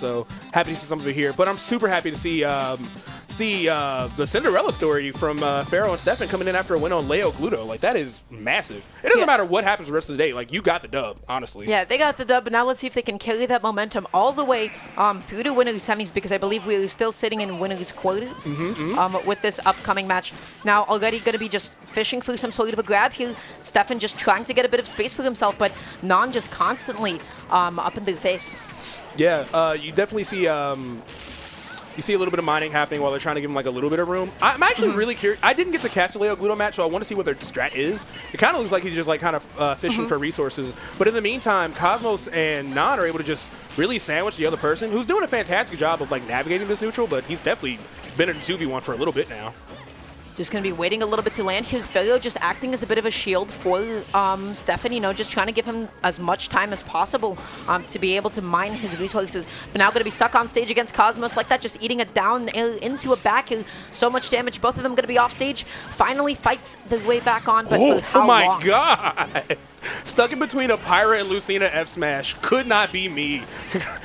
So happy to see some of it here, but I'm super happy to see the Cinderella story from Pharaoh and Steffen coming in after a win on Leo Gluto. Like, that is massive. It doesn't matter what happens the rest of the day. Like, you got the dub, honestly. Yeah, they got the dub, but now let's see if they can carry that momentum all the way through to winners semis, because I believe we're still sitting in winners quarters with this upcoming match. Now already going to be just fishing for some sort of a grab here. Steffen just trying to get a bit of space for himself, but Nhan just constantly up in their face. Yeah, you definitely see you see a little bit of mining happening while they're trying to give him like a little bit of room. I'm actually really curious. I didn't get to catch the Leo Gluto match, so I want to see what their strat is. It kind of looks like he's just like kind of fishing for resources. But in the meantime, Cosmos and Nhan are able to just really sandwich the other person, who's doing a fantastic job of like navigating this neutral, but he's definitely been in a 2v1 for a little bit now. Just going to be waiting a little bit to land here. Pharaoh just acting as a bit of a shield for Steffen, you know, just trying to give him as much time as possible to be able to mine his resources. But now going to be stuck on stage against Cosmos like that, just eating it down into a back. So much damage. Both of them going to be off stage. Finally fights the way back on, but for how long? Oh my god! Stuck in between a Pyra and Lucina F smash. Could not be me.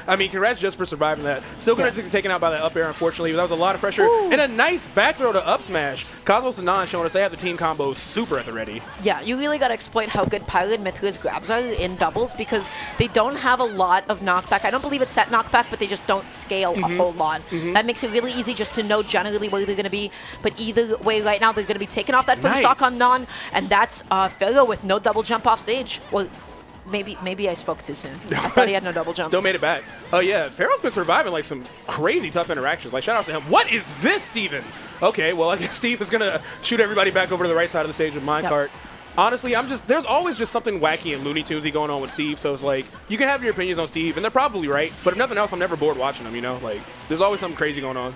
I mean, congrats just for surviving that. Still going to get taken out by that up air, unfortunately. But that was a lot of pressure. Ooh. And a nice back throw to up smash. Cosmos and Nhan showing us they have the team combo super at the ready. Yeah, you really got to exploit how good Pyra and Mythra's grabs are in doubles, because they don't have a lot of knockback. I don't believe it's set knockback, but they just don't scale a whole lot. That makes it really easy just to know generally where they're going to be. But either way, right now, they're going to be taking off that first stock on Nhan, and that's Pharaoh with no double jump off stage. Well, maybe I spoke too soon. I thought he had no double jump. Still made it back. Oh yeah, Pharaoh's been surviving like some crazy tough interactions. Like, shout out to him. What is this, Steven? Okay, well, I guess Steve is gonna shoot everybody back over to the right side of the stage with minecart. Honestly, there's always just something wacky and Looney Tunesy going on with Steve, so it's like, you can have your opinions on Steve, and they're probably right, but if nothing else, I'm never bored watching him, you know? Like, there's always something crazy going on.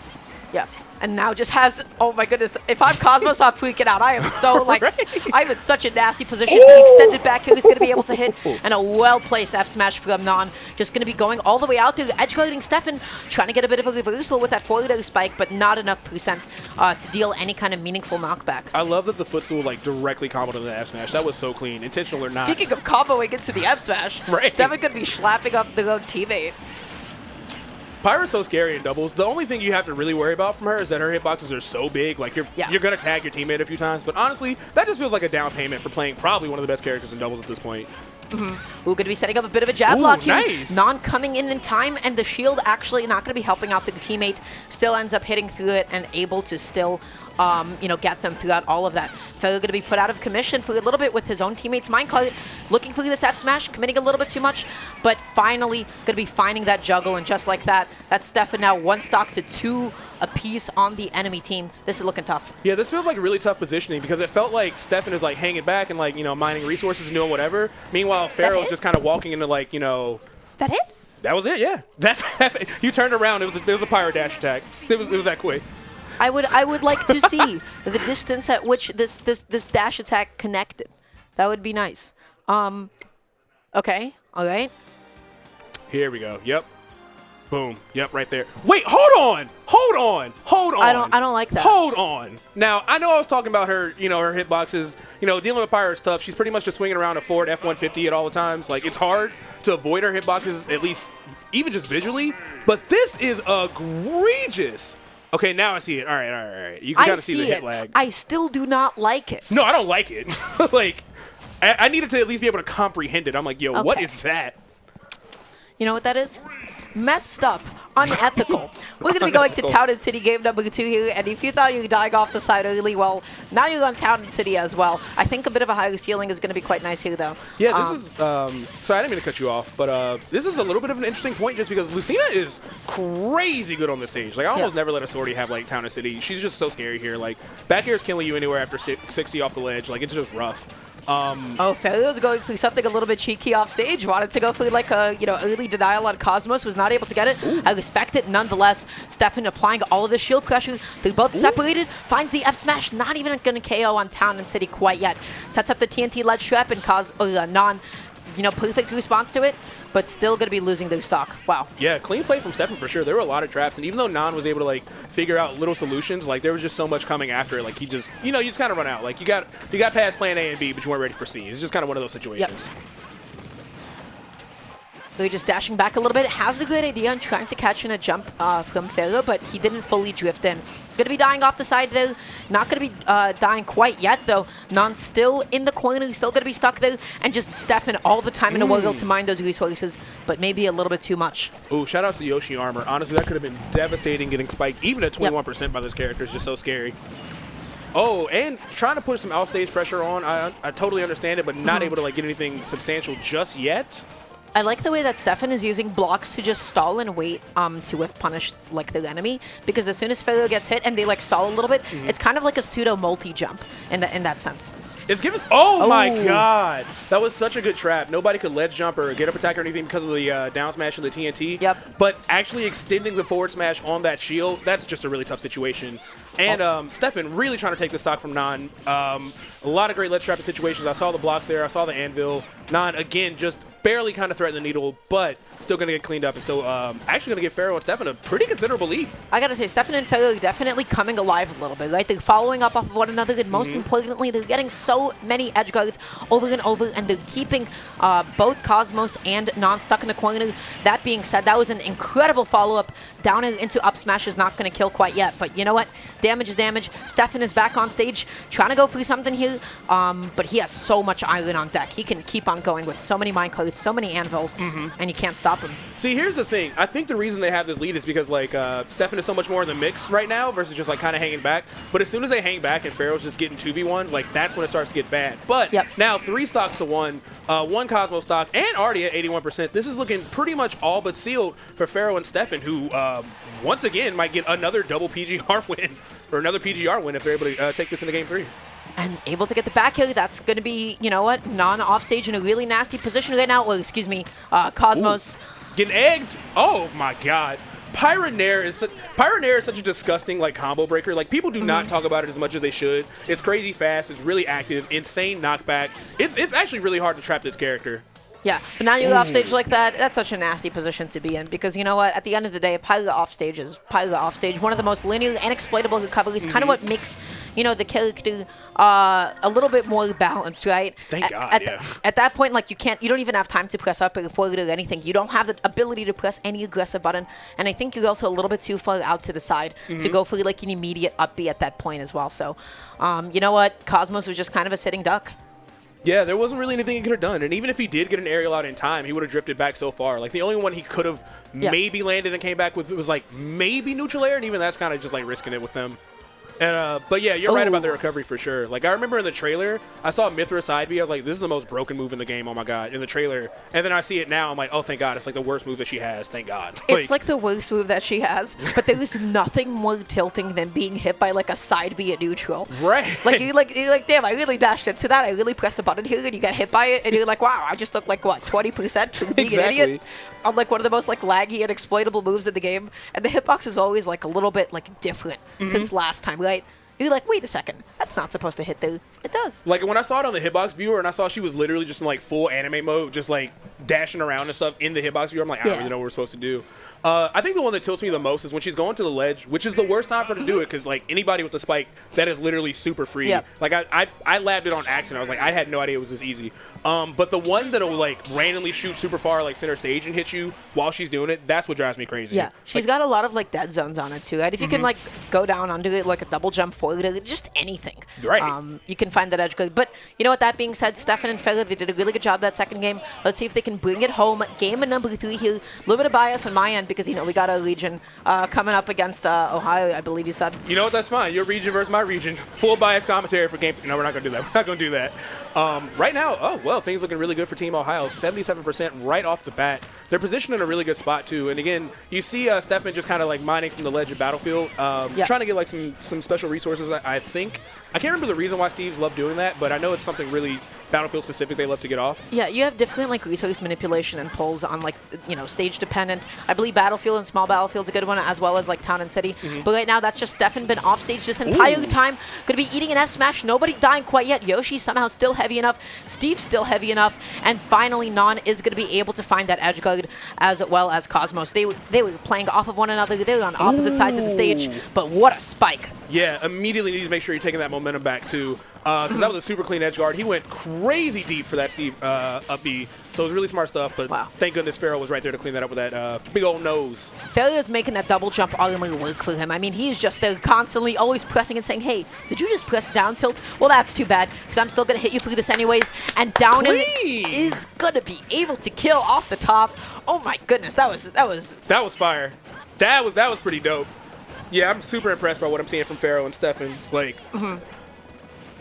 Yeah. And now just has, oh my goodness, if I'm Cosmos, I'm freaking out. I am so, like, I'm in such a nasty position. The extended back here is going to be able to hit, and a well-placed F-smash from Nhan. Just going to be going all the way out there, edge-guarding Steffen, trying to get a bit of a reversal with that forward spike, but not enough percent to deal any kind of meaningful knockback. I love that the footstool, like, directly comboed on the F-smash. That was so clean, intentional or not. Speaking of comboing into the F-smash, Steffen could be slapping up their own teammate. Pyra's so scary in doubles. The only thing you have to really worry about from her is that her hitboxes are so big. Like, you're going to tag your teammate a few times. But honestly, that just feels like a down payment for playing probably one of the best characters in doubles at this point. We're going to be setting up a bit of a jab block here. Nice. Nhan coming in time, and the shield actually not going to be helping out the teammate. Still ends up hitting through it and able to still, you know, get them throughout all of that. Pharaoh going to be put out of commission for a little bit with his own teammates' minecart, looking for this F smash, committing a little bit too much, but finally going to be finding that juggle, and just like that, that's Steffen now 1 stock to 2 apiece on the enemy team. This is looking tough. Yeah, this feels like really tough positioning, because it felt like Steffen is like hanging back and like, you know, mining resources and doing whatever. Meanwhile, Pharaoh's just kind of walking into like, you know. That hit? That was it, yeah. You turned around. It was a Pyra dash attack. It was that quick. I would like to see the distance at which this dash attack connected. That would be nice. Okay. All right. Here we go. Yep. Boom. Yep, right there. Wait, hold on. Hold on. Hold on. I don't like that. Hold on. Now, I know I was talking about her, you know, her hitboxes. You know, dealing with Pyra is tough. She's pretty much just swinging around a forward F-150 at all the times. Like, it's hard to avoid her hitboxes, at least even just visually. But this is egregious. Okay, now I see it. All right. You can kind of see the hit lag. I still do not like it. No, I don't like it. Like, I needed to at least be able to comprehend it. I'm like, yo, what is that? You know what that is? Messed up. Unethical. We're going to be going to Town and City game number 2 here, and if you thought you were dying off the side early, well, now you're on Town and City as well. I think a bit of a higher ceiling is going to be quite nice here, though. Yeah, this is, sorry, I didn't mean to cut you off, but this is a little bit of an interesting point just because Lucina is crazy good on this stage. Like, I almost never let a sortie have, like, Town and City. She's just so scary here. Like, back air is killing you anywhere after 60 off the ledge. Like, it's just rough. Pharaoh's going for something a little bit cheeky off stage. Wanted to go for like a, you know, early denial on Cosmos. Was not able to get it. Ooh. I respect it nonetheless. Steffen applying all of the shield pressure. They're both separated. Finds the F smash. Not even going to KO on Town and City quite yet. Sets up the TNT ledge trap, and Nhan, you know, perfect response to it, but still going to be losing their stock. Wow. Yeah, clean play from Steffen for sure. There were a lot of traps, and even though Nhan was able to like figure out little solutions, like there was just so much coming after it. Like he just, you know, you just kind of run out. Like you got past plan A and B, but you weren't ready for C. It's just kind of one of those situations. Really just dashing back a little bit. Has a good idea on trying to catch in a jump from Pharaoh, but he didn't fully drift in. Going to be dying off the side though. Not going to be dying quite yet though. Nhan still in the corner. Still going to be stuck there. And just Steffen all the time in the world to mine those resources, but maybe a little bit too much. Ooh, shout out to Yoshi armor. Honestly, that could have been devastating getting spiked. Even at 21% by this character is just so scary. Oh, and trying to put some offstage pressure on. I totally understand it, but not able to like get anything substantial just yet. I like the way that Steffen is using blocks to just stall and wait to whiff punish like the enemy, because as soon as Pharaoh gets hit and they like stall a little bit, it's kind of like a pseudo multi jump in that sense. It's given. Oh my god, that was such a good trap. Nobody could ledge jump or get up attack or anything because of the down smash and the TNT. Yep. But actually extending the forward smash on that shield, that's just a really tough situation. And Steffen really trying to take the stock from Nhan. A lot of great ledge trapping situations. I saw the blocks there. I saw the anvil. Nhan, again, just barely kind of threatened the needle, but still going to get cleaned up. And so actually going to give Pharaoh and Steffen a pretty considerable lead. I got to say, Steffen and Pharaoh are definitely coming alive a little bit, right? They're following up off of one another, and most importantly, they're getting so many edge guards over and over, and they're keeping both Cosmos and Nhan stuck in the corner. That being said, that was an incredible follow-up. Down into up smash is not going to kill quite yet, but you know what? Damage is damage. Steffen is back on stage, trying to go through something here, but he has so much iron on deck. He can keep on going with so many minecarts, so many anvils, and you can't stop him. See, here's the thing. I think the reason they have this lead is because like Steffen is so much more in the mix right now versus just like kind of hanging back. But as soon as they hang back and Pharaoh's just getting 2v1, like that's when it starts to get bad. But now 3 stocks to 1, 1 Cosmos stock, and already at 81%. This is looking pretty much all but sealed for Pharaoh and Steffen, who once again might get another double PGR win or another PGR win if they're able to take this into game 3. And able to get the back here. That's going to be, you know what, Nhan off stage in a really nasty position right now. Well, excuse me, Cosmos. Ooh. Getting egged. Oh my god. Pyra Nair is such a disgusting like combo breaker. Like people do not talk about it as much as they should. It's crazy fast. It's really active. Insane knockback. It's actually really hard to trap this character. Yeah, but now you go off stage like that, that's such a nasty position to be in, because you know what, at the end of the day, Pyra off stage is Pyra off stage. One of the most linear and exploitable recoveries, kind of what makes, you know, the character a little bit more balanced, right? Thank God, yeah. At that point, like you don't even have time to press up or forward or anything. You don't have the ability to press any aggressive button, and I think you're also a little bit too far out to the side to go for like an immediate up B at that point as well. So, you know what, Cosmos was just kind of a sitting duck. Yeah, there wasn't really anything he could have done. And even if he did get an aerial out in time, he would have drifted back so far. Like, the only one he could have maybe landed and came back with was, like, maybe neutral air, and even that's kind of just, like, risking it with them. And, but yeah, you're right about the recovery for sure. Like, I remember in the trailer, I saw Mythra side B. I was like, this is the most broken move in the game, oh my God, in the trailer. And then I see it now, I'm like, oh, thank God. It's like the worst move that she has, thank God. It's like the worst move that she has, but there is nothing more tilting than being hit by, like, a side B at neutral. Right. Like, you're like, damn, I really dashed into that. I really pressed the button here, and you got hit by it, and you're like, wow, I just look like, what, 20% from being an idiot? On, like, one of the most, like, laggy and exploitable moves in the game. And the hitbox is always, like, a little bit, like, different since last time, right? You're like, wait a second, that's not supposed to hit there. It does. Like, when I saw it on the hitbox viewer and I saw she was literally just in, like, full anime mode, just, like, dashing around and stuff in the hitbox viewer, I'm like, I don't really know what we're supposed to do. I think the one that tilts me the most is when she's going to the ledge, which is the worst time for her to do it, because, like, anybody with the spike, that is literally super free. Yeah. Like, I labbed it on accident. I was like, I had no idea it was this easy. But the one that'll, like, randomly shoot super far, like, center stage and hit you while she's doing it, that's what drives me crazy. Yeah, she's got a lot of, like, dead zones on it, too, right? If you can, like, go down under it, like a double jump forward, just anything. Right. You can find that edge good. But, you know what, that being said, Steffen and Pharaoh, they did a really good job that second game. Let's see if they can bring it home. Game number 3 here. A little bit of bias on my end because, you know, we got a region coming up against Ohio, I believe you said. You know what? That's fine. Your region versus my region. Full bias commentary for game. No, we're not going to do that. We're not going to do that. Right now, oh, well, things looking really good for Team Ohio. 77% right off the bat. They're positioned in a really good spot, too. And again, you see Steffen just kind of like mining from the ledge of Battlefield, trying to get like some special resources, I think. I can't remember the reason why Steve's love doing that, but I know it's something really Battlefield specific they love to get off. Yeah, you have different like resource manipulation and pulls on like, you know, stage dependent. I believe Battlefield and Small Battlefield's a good one, as well as like Town and City. But right now that's just Steffen been off stage this entire time. Gonna be eating an S smash. Nobody dying quite yet. Yoshi somehow still heavy enough. Steve's still heavy enough. And finally Nhan is gonna be able to find that edge guard as well as Cosmos. They were playing off of one another. They were on opposite sides of the stage. But what a spike. Yeah, immediately need to make sure you're taking that momentum back too. because that was a super clean edge guard. He went crazy deep for that Steve up B, so it was really smart stuff. But thank goodness Pharaoh was right there to clean that up with that big old nose. Pharaoh's making that double jump automatically work for him. I mean, he's just there constantly always pressing and saying, hey, did you just press down tilt? Well, that's too bad, because I'm still going to hit you through this anyways. And down is going to be able to kill off the top. Oh my goodness, that was fire. That was pretty dope. Yeah, I'm super impressed by what I'm seeing from Pharaoh and Steffen.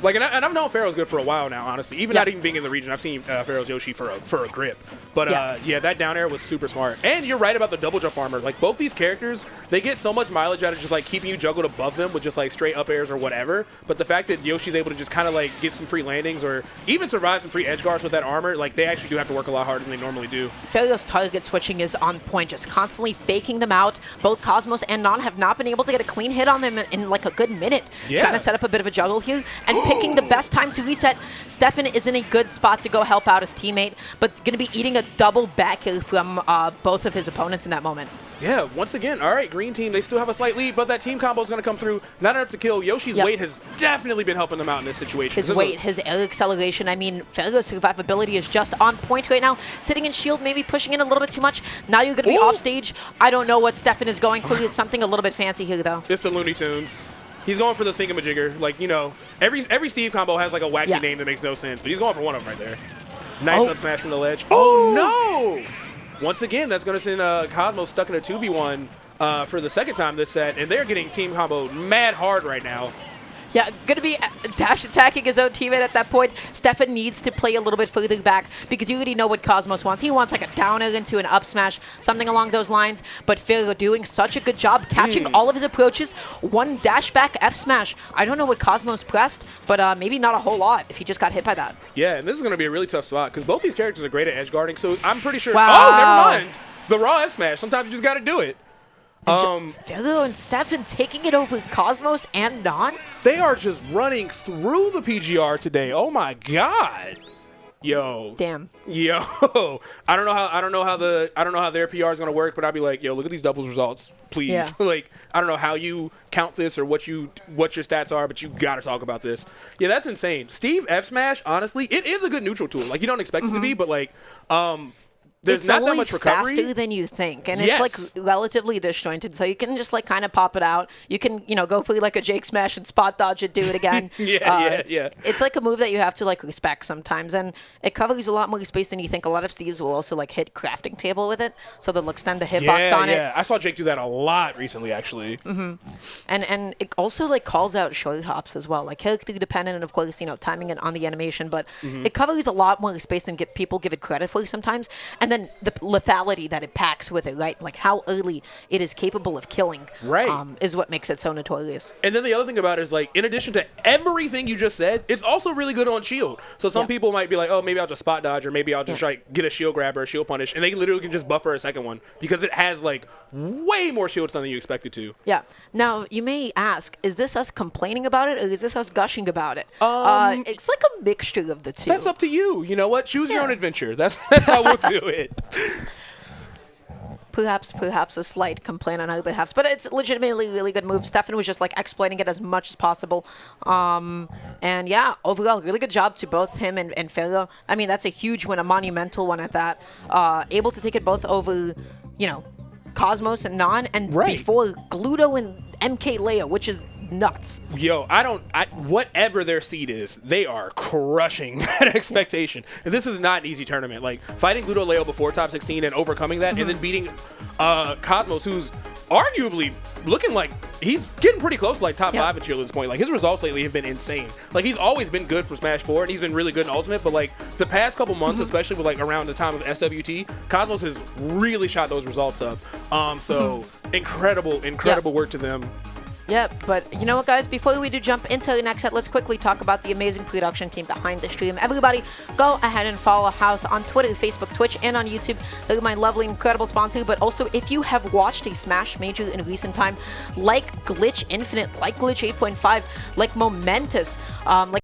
And I've known Pharaoh's good for a while now, honestly. Even not even being in the region, I've seen Pharaoh's Yoshi for a grip. But yeah, that down air was super smart. And you're right about the double jump armor. Like, both these characters, they get so much mileage out of just, like, keeping you juggled above them with just, like, straight up airs or whatever. But the fact that Yoshi's able to just kind of, like, get some free landings or even survive some free edge guards with that armor, like, they actually do have to work a lot harder than they normally do. Pharaoh's target switching is on point, just constantly faking them out. Both Cosmos and Nhan have not been able to get a clean hit on them in like, a good minute. Yeah. Trying to set up a bit of a juggle here and picking the best time to reset. Steffen is in a good spot to go help out his teammate, but going to be eating a double back kill from both of his opponents in that moment. Yeah, once again, all right, green team, they still have a slight lead, but that team combo is going to come through. Not enough to kill. Yoshi's weight has definitely been helping them out in this situation. His weight, his air acceleration, I mean, Pharaoh's survivability is just on point right now. Sitting in shield, maybe pushing in a little bit too much. Now you're going to be off stage. I don't know what Steffen is going for. It's something a little bit fancy here, though. It's the Looney Tunes. He's going for the thingamajigger. Like, you know, every Steve combo has, like, a wacky name that makes no sense, but he's going for one of them right there. Nice up smash from the ledge. Oh, no! Once again, that's going to send Cosmos stuck in a 2v1 for the second time this set, and they're getting team comboed mad hard right now. Yeah, going to be dash attacking his own teammate at that point. Steffen needs to play a little bit further back because you already know what Cosmos wants. He wants like a down air into an up smash, something along those lines. But Pharaoh doing such a good job catching all of his approaches. One dash back F smash. I don't know what Cosmos pressed, but maybe not a whole lot if he just got hit by that. Yeah, and this is going to be a really tough spot because both these characters are great at edge guarding. So I'm pretty sure. Wow. Oh, never mind. The raw F smash. Sometimes you just got to do it. Pharaoh and Steffen taking it over Cosmos and Nhan. They are just running through the PGR today. Oh my god. Yo. Damn. Yo. I don't know how their PR is gonna work, but I'd be like, yo, look at these doubles results, please. Yeah. Like, I don't know how you count this or what your stats are, but you gotta talk about this. Yeah, that's insane. Steve F Smash, honestly, it is a good neutral tool. Like, you don't expect it to be, but like, there's it's not that always much recovery. Faster than you think, and it's like relatively disjointed, so you can just like kind of pop it out. You can, you know, go for like a Jake smash and spot dodge it, do it again. Yeah. It's like a move that you have to like respect sometimes, and it covers a lot more space than you think. A lot of Steves will also like hit crafting table with it, so they'll extend the hitbox on it. Yeah, I saw Jake do that a lot recently, actually. And it also like calls out short hops as well, like character dependent, and of course, you know, timing it on the animation, but it covers a lot more space than people give it credit for sometimes. And then the lethality that it packs with it, right? Like how early it is capable of killing, is what makes it so notorious. And then the other thing about it is, like, in addition to everything you just said, it's also really good on shield. So some people might be like, oh, maybe I'll just spot dodge, or maybe I'll just like get a shield grab or a shield punish, and they literally can just buffer a second one because it has like way more shield stun than you expect it to. Yeah. Now you may ask, is this us complaining about it, or is this us gushing about it? It's like a mixture of the two. That's up to you. You know what? Choose your own adventure. That's how we'll do it. Perhaps a slight complaint on our behalf, but it's legitimately really good move. Steffen was just like exploiting it as much as possible. And yeah, overall, really good job to both him and Pharaoh. I mean, that's a huge win, a monumental one at that. Able to take it both over, you know, Cosmos and Nhan, and before Gluto and MK Leo, which is nuts. Yo, whatever their seed is, they are crushing that expectation. And this is not an easy tournament. Like, fighting Gluto Leo before top 16 and overcoming that, and then beating Cosmos, who's arguably looking like he's getting pretty close to like top 5 in Shield at this point. Like, his results lately have been insane. Like, he's always been good for Smash 4, and he's been really good in Ultimate, but like the past couple months, especially with like around the time of SWT, Cosmos has really shot those results up. So incredible work to them. Yeah, but you know what, guys? Before we do jump into the next set, let's quickly talk about the amazing production team behind the stream. Everybody, go ahead and follow House on Twitter, Facebook, Twitch, and on YouTube. Look at my lovely, incredible sponsor. But also, if you have watched a Smash Major in recent time, like Glitch Infinite, like Glitch 8.5, like Momentous, like